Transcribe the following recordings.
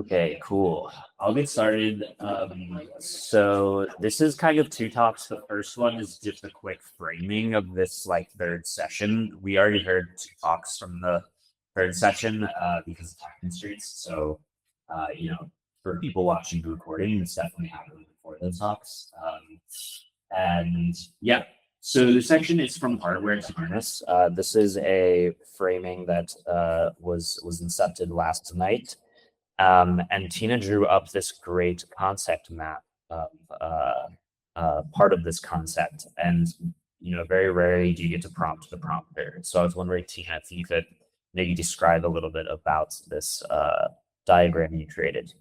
Okay, cool. I'll get started. So this is kind of two talks. The first one is just a quick framing of this like third session. We already heard two talks from the third session because of time constraints. So for people watching the recording, it's definitely happened before those talks. And yeah, so the section is from hardware to harness. This is a framing that was incepted last night. And Tina drew up this great concept map of part of this concept. And, very rarely do you get to prompt the prompter. So I was wondering, Tina, if you could maybe describe a little bit about this diagram you created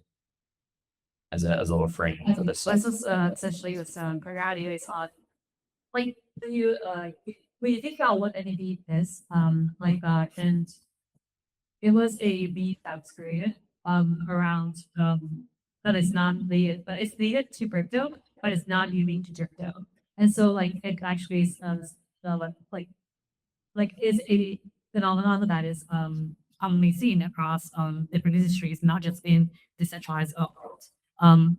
as a little frame for this. This is essentially with Pagadi is on like you when you think about what MEV is, and it was a beat that was created around that is not related, but it's related to crypto, but it's not unique to crypto. And so like it actually is like is a phenomenon that is commonly seen across different industries, not just in decentralized world.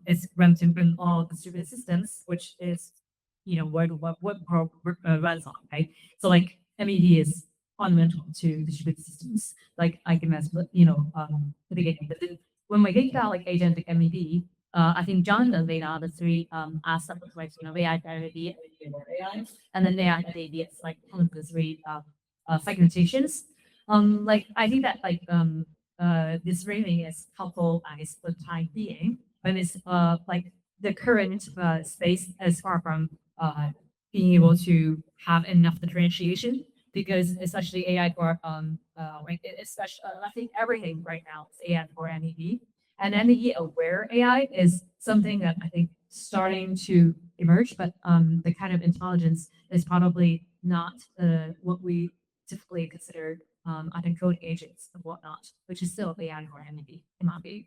It's rampant in all distributed systems, which is what runs on, right? So like MEV is fundamental to distributed systems, like I can litigation. But then when we think about like agentic MEV, I think John laid out the three aspects of like AI, identity, and AI, and then AI identity is like one of the three segmentations. Like I think that like this framing is helpful as the time being, when it's like the current space is far from being able to have enough differentiation, because especially AI for especially I think everything right now is AI for MEV, and MEV aware AI is something that I think starting to emerge, but the kind of intelligence is probably not what we typically consider I think code agents and whatnot, which is still AI or MEV in my view.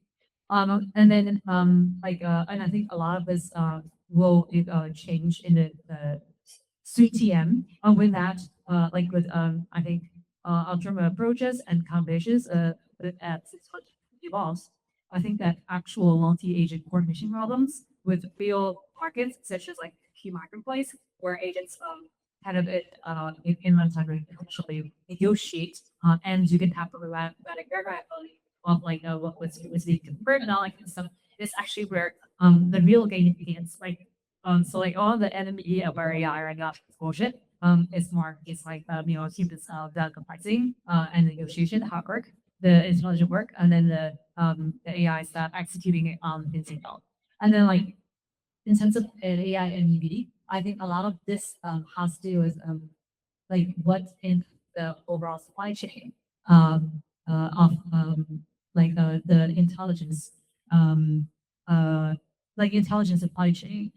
And then and I think a lot of this will change in the CTM with that like with I think ultimate approaches and combinations as it evolves. I think that actual multi-agent coordination problems with real markets such as like key marketplace where agents kind of in runtime actually negotiate and you can have a variability of like what was being confirmed and all that kind of stuff. It's actually where the real game begins. Like so like all the enemy of our AI right now is bullshit. It's like humans the complexity and negotiation, hard work, the intelligent work, and then the AI stuff executing it on the signal. And then like in terms of AI and EV, I think a lot of this has to do with like what's in the overall supply chain of like the intelligence uh like intelligence supply chain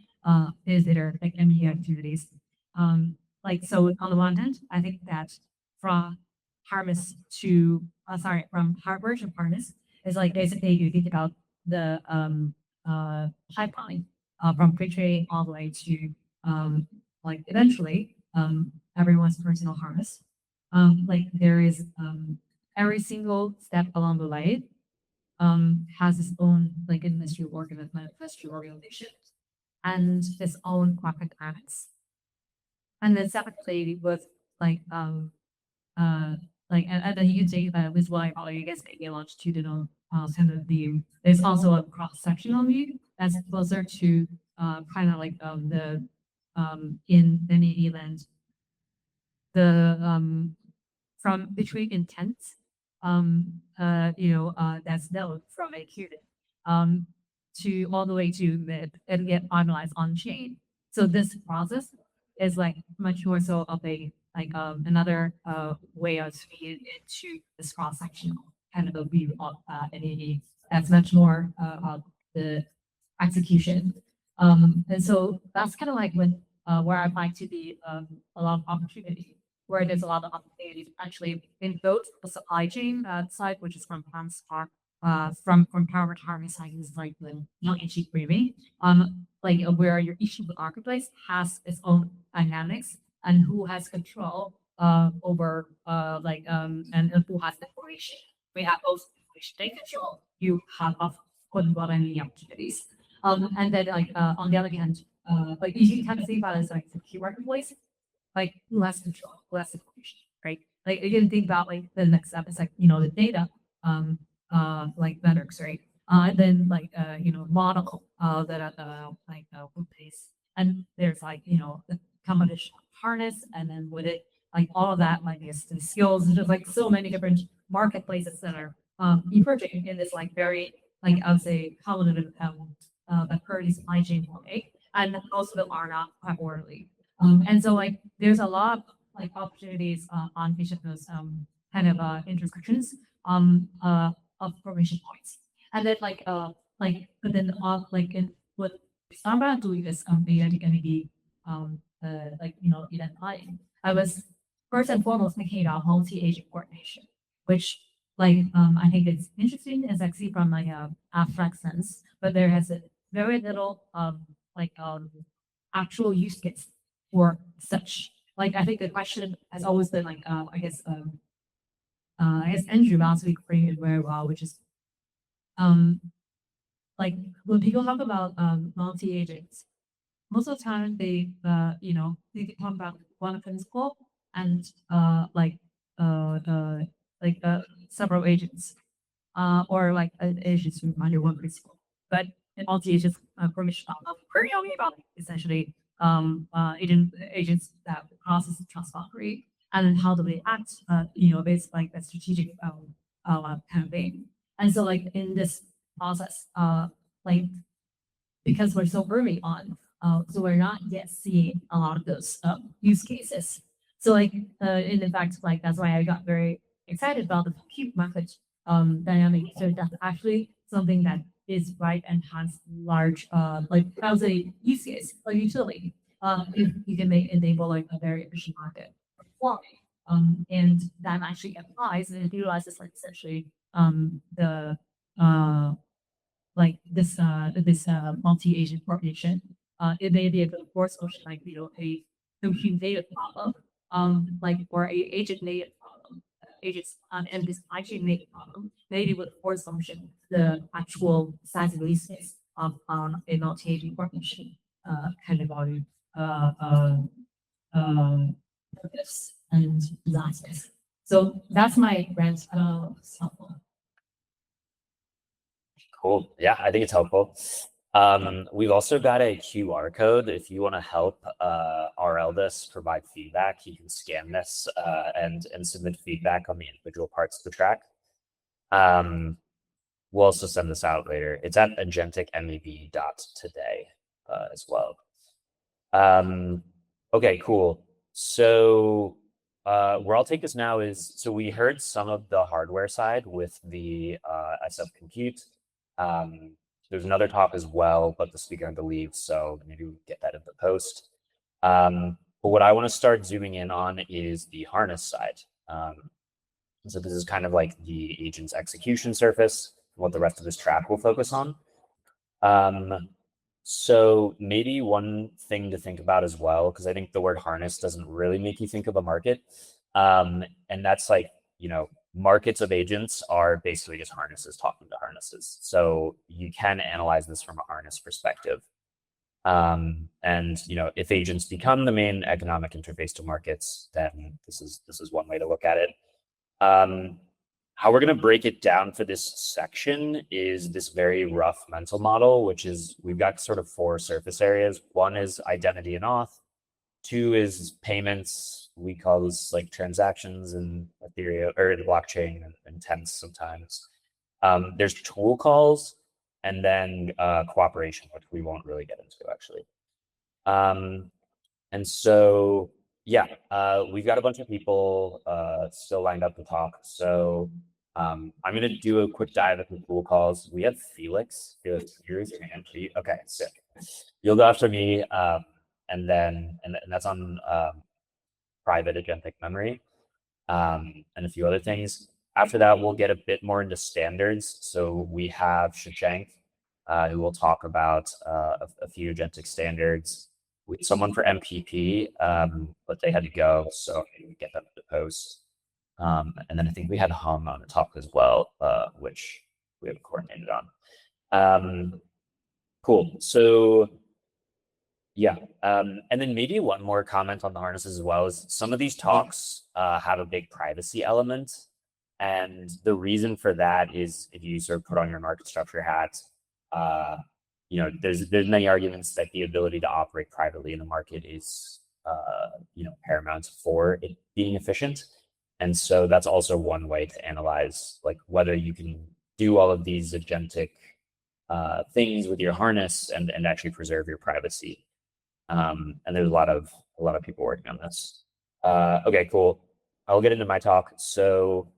is there like MEV activities. Like so on the one hand, I think that from harness to from hardware to harness is like basically you think about the pipeline from pre-trade all the way to like eventually everyone's personal harness. Like there is every single step along the way has its own like industry organization and its own market dynamics. And then separately with like and then you take that with why probably you guys maybe a longitudinal kind of view. There's also a cross-sectional view that's closer to kind of like the in the land the from between intents that's known from a qubit to all the way to mid and get finalized on chain. So this process is like much more so of a like another way of seeing into this cross sectional kind of a view of NAE that's much more of the execution. And so that's kind of like when where I find to be a lot of opportunity, where there's a lot of opportunity actually in both the supply chain side, which is from Panspark, from power retirement side is like the non-issue framing, like where your issue marketplace has its own dynamics and who has control over and who has the information. We have both information they control. You have couldn't brought any opportunities. And then like on the other hand, like you can think about it as like the key marketplace, like less control, less information, right? Like you can think about like the next step is like, the data, like metrics, right? And then like, model, that like web base. And there's like, the competition harness, and then with it, like all of that, like is the skills, there's like so many different marketplaces that are emerging in this like very, like I would say, competitive, but per supply chain way, and also that are not quite orderly. And so like there's a lot of like opportunities on each of those kind of intersections of formation points. And then but then like in what Samba doing this the MEV like identifying. I was first and foremost thinking about multi-agent coordination, which like I think it's interesting as actually from like a abstract sense, but there has a very little like actual use case for such. Like I think the question has always been like I guess Andrew last week framed it very well, which is um like when people talk about multi agents, most of the time they they talk about one principal and several agents or like an agency under one principle. But in multi agents permission very only about essentially agents that process the transboundary and how do they act based like a strategic campaign. And so like in this process like because we're so early on, so we're not yet seeing a lot of those use cases. So like, in fact, like that's why I got very excited about the keep method dynamic. So that's actually something that is right and has large, like I would say, use case, like utility. If you can enable like a very efficient market. Well, and that actually applies and it utilizes like essentially the uh this multi-agent coordination. It may be a good force of like a compute native problem, like or a agent native problem, agents and this agent native problem, maybe with force function, the actual size of use case of a multi-agent coordination kind of volume purpose and design space. So that's my rant. Helpful. Cool. Yeah, I think it's helpful. We've also got a QR code. If you want to help RL this, provide feedback, you can scan this and submit feedback on the individual parts of the track. We'll also send this out later. It's at agenticmev.today as well. Okay, cool. So where I'll take this now is, so we heard some of the hardware side with the SF compute. There's another talk as well, but the speaker had to leave, so maybe we get that in the post. But what I want to start zooming in on is the harness side. So this is kind of like the agent's execution surface, what the rest of this track will focus on. So maybe one thing to think about as well, because I think the word harness doesn't really make you think of a market. And that's like, markets of agents are basically just harnesses talking to harnesses. So you can analyze this from a harness perspective. And if agents become the main economic interface to markets, then this is one way to look at it. How we're going to break it down for this section is this very rough mental model, which is we've got sort of 4 surface areas. One is identity and auth. 2 is payments. We call this like transactions in Ethereum or the blockchain and intents sometimes. There's tool calls and then cooperation, which we won't really get into actually. And so, yeah, we've got a bunch of people still lined up to talk. So I'm going to do a quick dive at the tool calls. We have Felix. Felix, here's your hand. Okay, sick. You'll go after me. And that's on private agentic memory and a few other things. After that, we'll get a bit more into standards. So we have Shashank, who will talk about a few agentic standards. With someone for MPP, but they had to go, so we get them to post. And then I think we had Hum on the talk as well, which we haven't coordinated on. Cool. So yeah, and then maybe one more comment on the harnesses as well is some of these talks have a big privacy element, and the reason for that is if you sort of put on your market structure hat, uh, there's many arguments that the ability to operate privately in the market is paramount for it being efficient, and so that's also one way to analyze like whether you can do all of these agentic things with your harness and actually preserve your privacy. And there's a lot of people working on this. Okay, cool. I'll get into my talk. So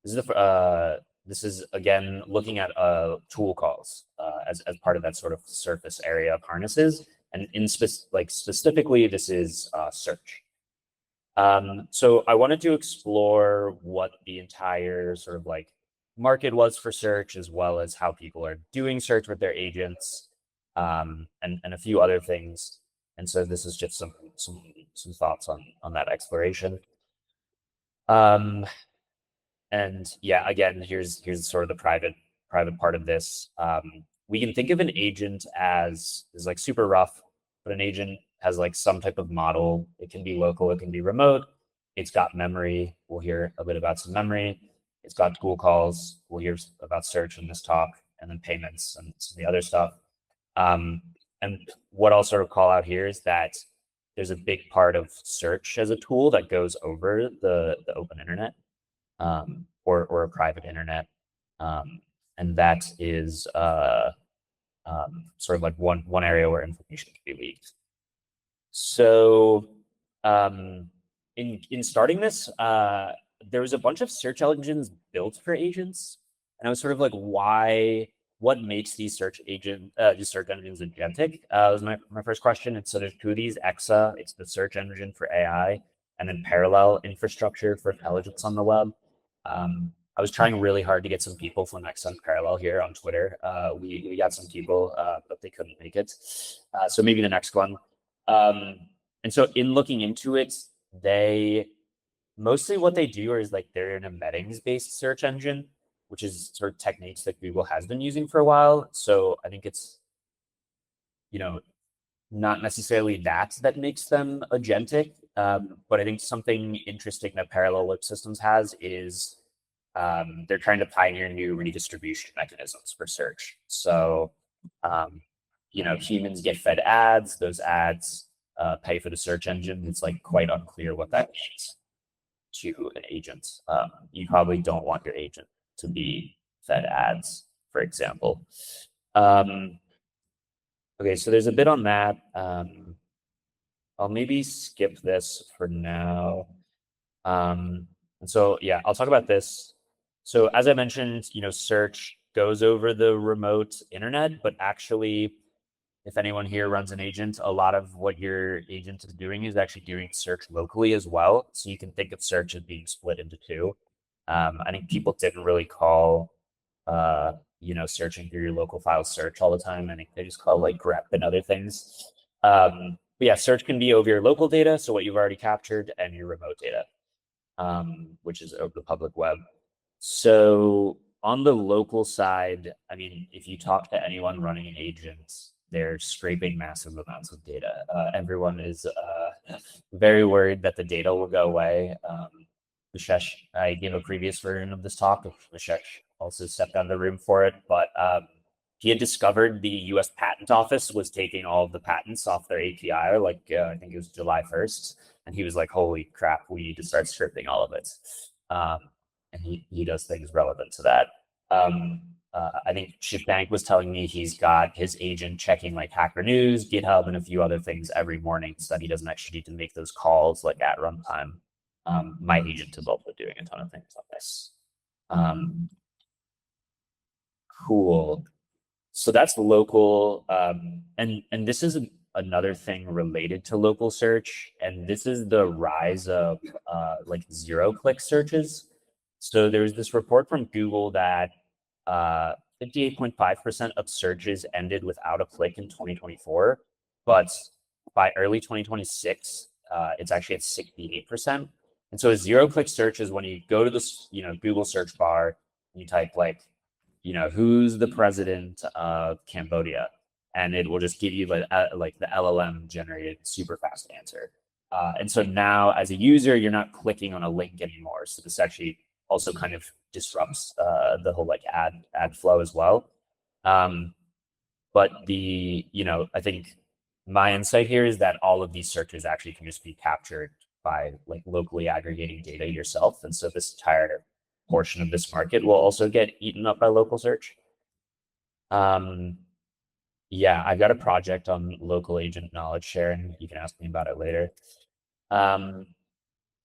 this is again looking at tool calls as part of that sort of surface area of harnesses, and specifically this is search. So I wanted to explore what the entire sort of like market was for search, as well as how people are doing search with their agents, and a few other things. And so this is just some thoughts on that exploration. And yeah, again, here's sort of the private part of this. We can think of an agent as is like super rough, but an agent has like some type of model. It can be local, it can be remote. It's got memory. We'll hear a bit about some memory. It's got tool calls. We'll hear about search in this talk, and then payments and some of the other stuff. And what I'll sort of call out here is that there's a big part of search as a tool that goes over the open internet, or a private internet. And that is sort of like one area where information can be leaked. So in starting this, there was a bunch of search engines built for agents, and I was sort of like, what makes these search engines agentic? Was my first question. And so there's two of these: Exa, it's the search engine for AI, and then Parallel, infrastructure for intelligence on the web. I was trying really hard to get some people from Exa and Parallel here on Twitter. We got some people, but they couldn't make it. So maybe the next one. And so in looking into it, mostly what they do is like they're an embeddings-based search engine, which is sort of techniques that Google has been using for a while. So I think it's, not necessarily that makes them agentic, but I think something interesting that Parallel Web Systems has is they're trying to pioneer new redistribution mechanisms for search. So, humans get fed ads, those ads pay for the search engine. It's like quite unclear what that means to an agent. You probably don't want your agent to be fed ads, for example. Okay, so there's a bit on that. I'll maybe skip this for now. And so, yeah, I'll talk about this. So as I mentioned, search goes over the remote internet, but actually, if anyone here runs an agent, a lot of what your agent is doing is actually doing search locally as well. So you can think of search as being split into two. I think people didn't really call, searching through your local file search all the time. I think they just call like grep and other things. But yeah, search can be over your local data, so what you've already captured, and your remote data, which is over the public web. So on the local side, I mean, if you talk to anyone running an agent, they're scraping massive amounts of data. Everyone is very worried that the data will go away. Mishesh, I gave a previous version of this talk. Mishesh also stepped out of the room for it, but he had discovered the U.S. Patent Office was taking all of the patents off their API, like I think it was July 1st, and he was like, "Holy crap, we need to start stripping all of it." And he does things relevant to that. I think Chip Bank was telling me he's got his agent checking like Hacker News, GitHub, and a few other things every morning so that he doesn't actually need to make those calls like at runtime. My agent is also doing a ton of things on this. Cool. So that's local. And this is another thing related to local search. And this is the rise of like zero-click searches. So there's this report from Google that 58.5% of searches ended without a click in 2024, but by early 2026, it's actually at 68%. And so a zero-click search is when you go to this, Google search bar, and you type like, who's the president of Cambodia, and it will just give you like the LLM generated super fast answer. And so now as a user, you're not clicking on a link anymore. So this actually also kind of disrupts the whole like ad flow as well. But I think my insight here is that all of these searches actually can just be captured by like locally aggregating data yourself. And so this entire portion of this market will also get eaten up by local search. Yeah, I've got a project on local agent knowledge sharing. You can ask me about it later.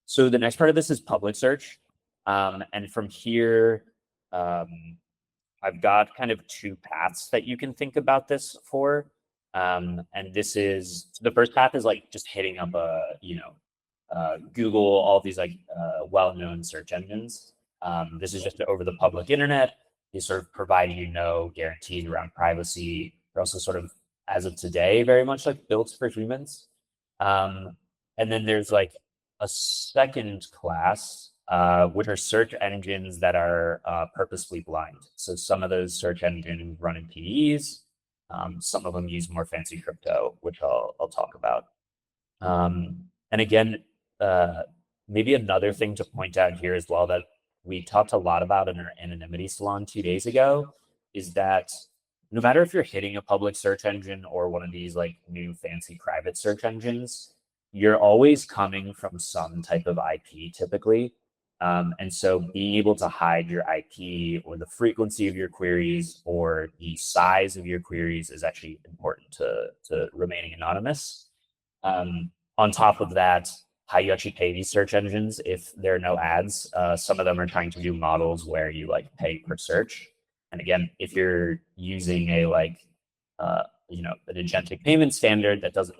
So the next part of this is public search. And from here, I've got kind of two paths that you can think about this for. And this is the first path is like just hitting up Google, all these like well-known search engines. This is just over the public internet. Is sort of providing no guarantees around privacy. They're also sort of, as of today, very much like built for humans. And then there's like a second class, which are search engines that are purposefully blind. So some of those search engines run in PDEs. Some of them use more fancy crypto, which I'll talk about. And again, maybe another thing to point out here as well that we talked a lot about in our anonymity salon 2 days ago is that no matter if you're hitting a public search engine or one of these like new fancy private search engines, you're always coming from some type of IP typically. And so being able to hide your IP or the frequency of your queries or the size of your queries is actually important to remaining anonymous. On top of that, how you actually pay these search engines if there are no ads. Some of them are trying to do models where you like pay per search. And again, if you're using a an agentic payment standard that doesn't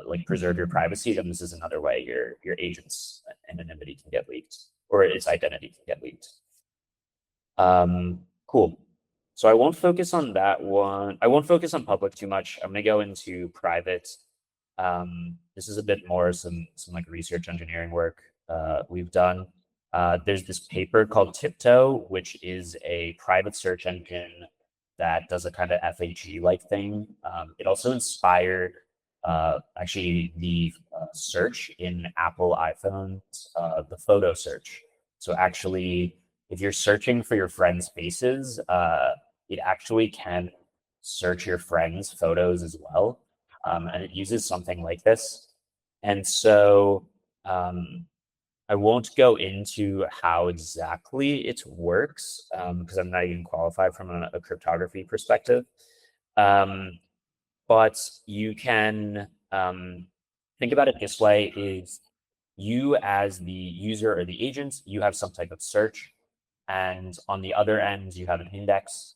like preserve your privacy, then this is another way your agent's anonymity can get leaked or its identity can get leaked. Cool. So I won't focus on that one. I won't focus on public too much. I'm gonna go into private. This is a bit more some like research engineering work we've done. There's this paper called Tiptoe, which is a private search engine that does a kind of FAG-like thing. It also inspired actually the search in Apple iPhones, the photo search. So actually, if you're searching for your friends' faces, it actually can search your friends' photos as well. And it uses something like this. And so I won't go into how exactly it works because I'm not even qualified from a cryptography perspective. But you can think about it this way is you as the user or the agent, you have some type of search. And on the other end, you have an index.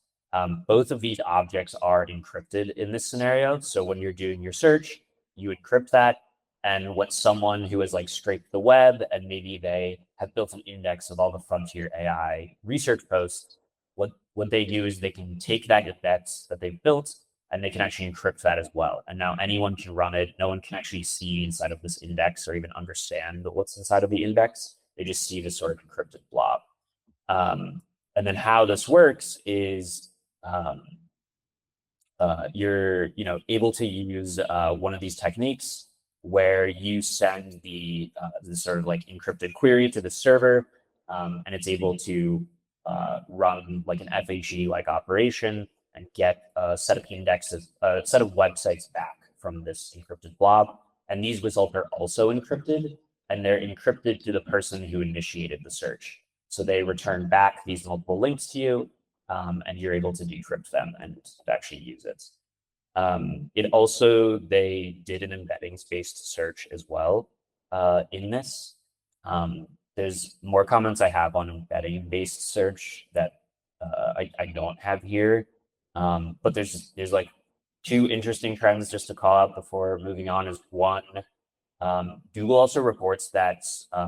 Both of these objects are encrypted in this scenario. So when you're doing your search, you encrypt that. And what someone who has like scraped the web and maybe they have built an index of all the frontier AI research posts, what they do is they can take that index that they've built and they can actually encrypt that as well. And now anyone can run it. No one can actually see inside of this index or even understand what's inside of the index. They just see this sort of encrypted blob. And then how this works is you're able to use one of these techniques where you send the sort of like encrypted query to the server, and it's able to run like an FAG like operation and get a set of indexes, a set of websites back from this encrypted blob. And these results are also encrypted, and they're encrypted to the person who initiated the search. So they return back these multiple links to you, and you're able to decrypt them and actually use it. They did an embeddings-based search as well in this. There's more comments I have on embedding-based search that I don't have here. But there's like two interesting trends just to call out before moving on is one, Google also reports that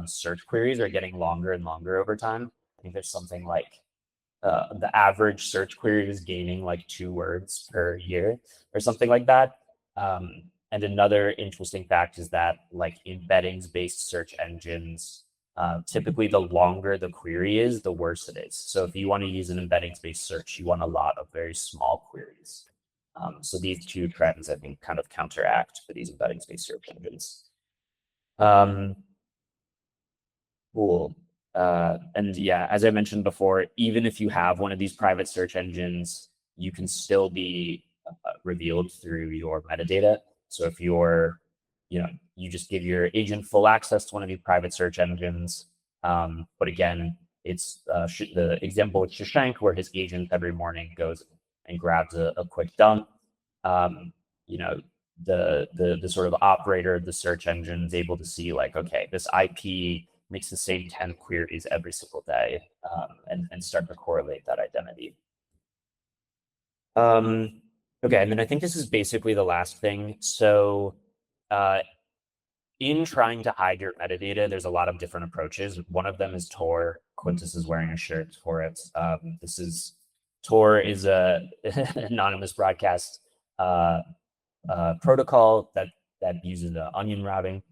search queries are getting longer and longer over time. I think there's something like the average search query is gaining like 2 words per year or something like that. And another interesting fact is that like embeddings-based search engines typically the longer the query is, the worse it is. So if you want to use an embeddings-based search, you want a lot of very small queries. So these two trends, I think, kind of counteract for these embeddings-based search engines. Cool. And yeah, as I mentioned before, even if you have one of these private search engines, you can still be revealed through your metadata. So if you're, you just give your agent full access to one of these private search engines. But again, it's the example with Shashank, where his agent every morning goes and grabs a quick dump. The sort of operator of the search engine is able to see like, okay, this IP makes the same 10 queries every single day, and start to correlate that identity. Okay, and then I think this is basically the last thing. So in trying to hide your metadata, there's a lot of different approaches. One of them is Tor. Quintus is wearing a shirt for it. Tor is a anonymous broadcast protocol that uses onion routing.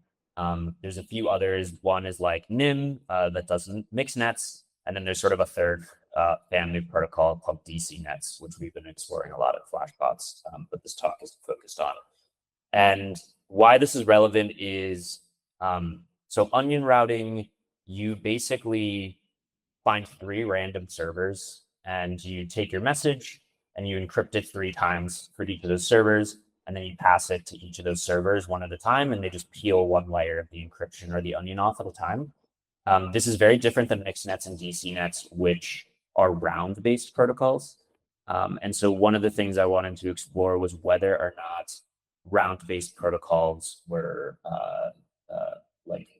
There's a few others. One is like NIM that doesn't mix nets. And then there's sort of a third family protocol called DC nets, which we've been exploring a lot at Flashbots, but this talk is focused on. And why this is relevant is, so onion routing, you basically find 3 random servers and you take your message and you encrypt it 3 times for each of those servers. And then you pass it to each of those servers one at a time, and they just peel one layer of the encryption or the onion off at a time. This is very different than mixed nets and DC nets, which are round-based protocols. And so one of the things I wanted to explore was whether or not round-based protocols were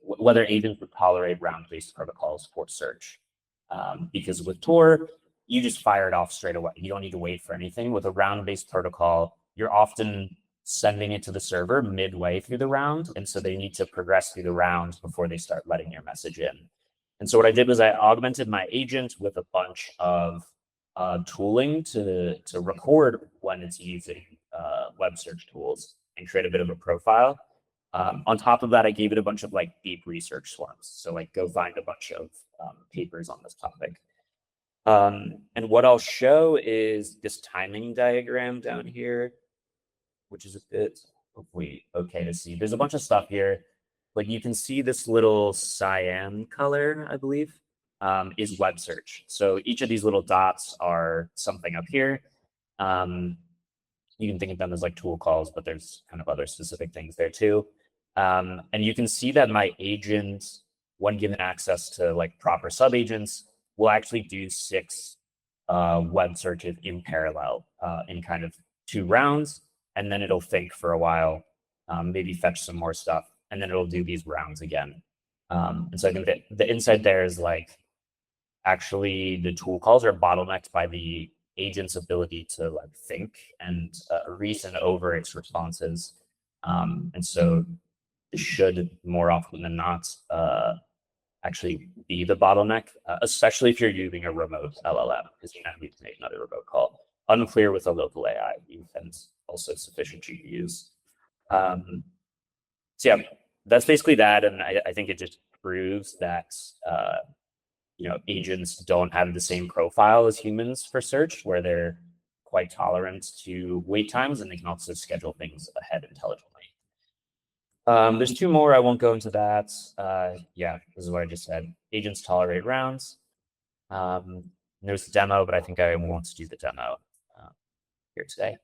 whether agents would tolerate round-based protocols for search. Because with Tor, you just fire it off straight away. You don't need to wait for anything. With a round-based protocol, you're often sending it to the server midway through the round. And so they need to progress through the round before they start letting your message in. And so what I did was I augmented my agent with a bunch of tooling to record when it's using web search tools and create a bit of a profile. On top of that, I gave it a bunch of like deep research swarms. So like go find a bunch of papers on this topic. And what I'll show is this timing diagram down here, which is a bit hopefully okay to see. There's a bunch of stuff here. Like you can see this little cyan color, I believe, is web search. So each of these little dots are something up here. You can think of them as like tool calls, but there's kind of other specific things there too. And you can see that my agent, when given access to like proper subagents, will actually do 6 web searches in parallel in kind of 2 rounds. And then it'll think for a while, maybe fetch some more stuff, and then it'll do these rounds again. And so I think that the insight there is like, actually the tool calls are bottlenecked by the agent's ability to like think and reason over its responses. And so it should more often than not actually be the bottleneck, especially if you're using a remote LLM, because you need to make another remote call. Unclear with a local AI, and also sufficient GPUs. So yeah, that's basically that, and I think it just proves that agents don't have the same profile as humans for search, where they're quite tolerant to wait times, and they can also schedule things ahead intelligently. There's 2 more. I won't go into that. Yeah, this is what I just said. Agents tolerate rounds. There's the demo, but I think I won't do the demo here today.